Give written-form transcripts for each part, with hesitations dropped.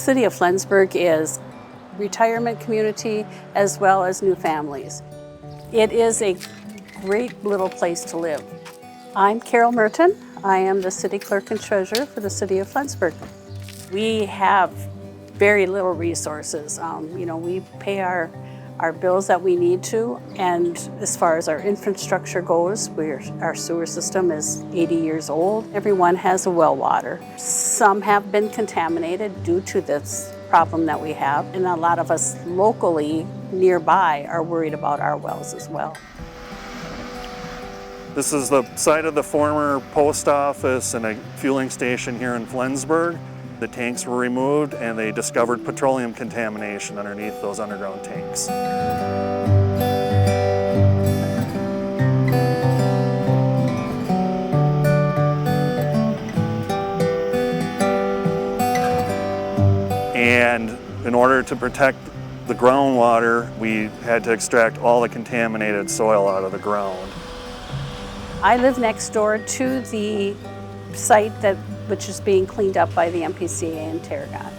city of Flensburg is retirement community as well as new families. It is a great little place to live. I'm Carol Merton. I am the city clerk and treasurer for the city of Flensburg. We have very little resources. We pay our bills that we need to, and as far as our infrastructure goes, our sewer system is 80 years old. Everyone has a well water. Some have been contaminated due to this problem that we have, and a lot of us locally nearby are worried about our wells as well. This is the site of the former post office and a fueling station here in Flensburg. The tanks were removed and they discovered petroleum contamination underneath those underground tanks. And in order to protect the groundwater, we had to extract all the contaminated soil out of the ground. I live next door to the site which is being cleaned up by the MPCA in Tarragon.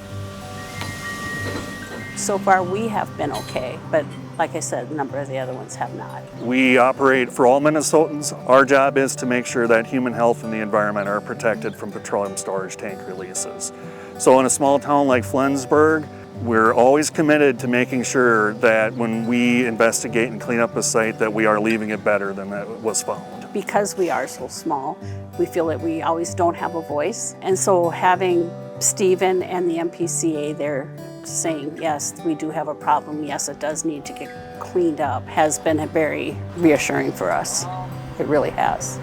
So far we have been okay, but like I said, a number of the other ones have not. We operate for all Minnesotans. Our job is to make sure that human health and the environment are protected from petroleum storage tank releases. So in a small town like Flensburg, we're always committed to making sure that when we investigate and clean up a site that we are leaving it better than it was found. Because we are so small, we feel that we always don't have a voice. And so having Stephen and the MPCA there saying, yes, we do have a problem, yes, it does need to get cleaned up, has been very reassuring for us. It really has.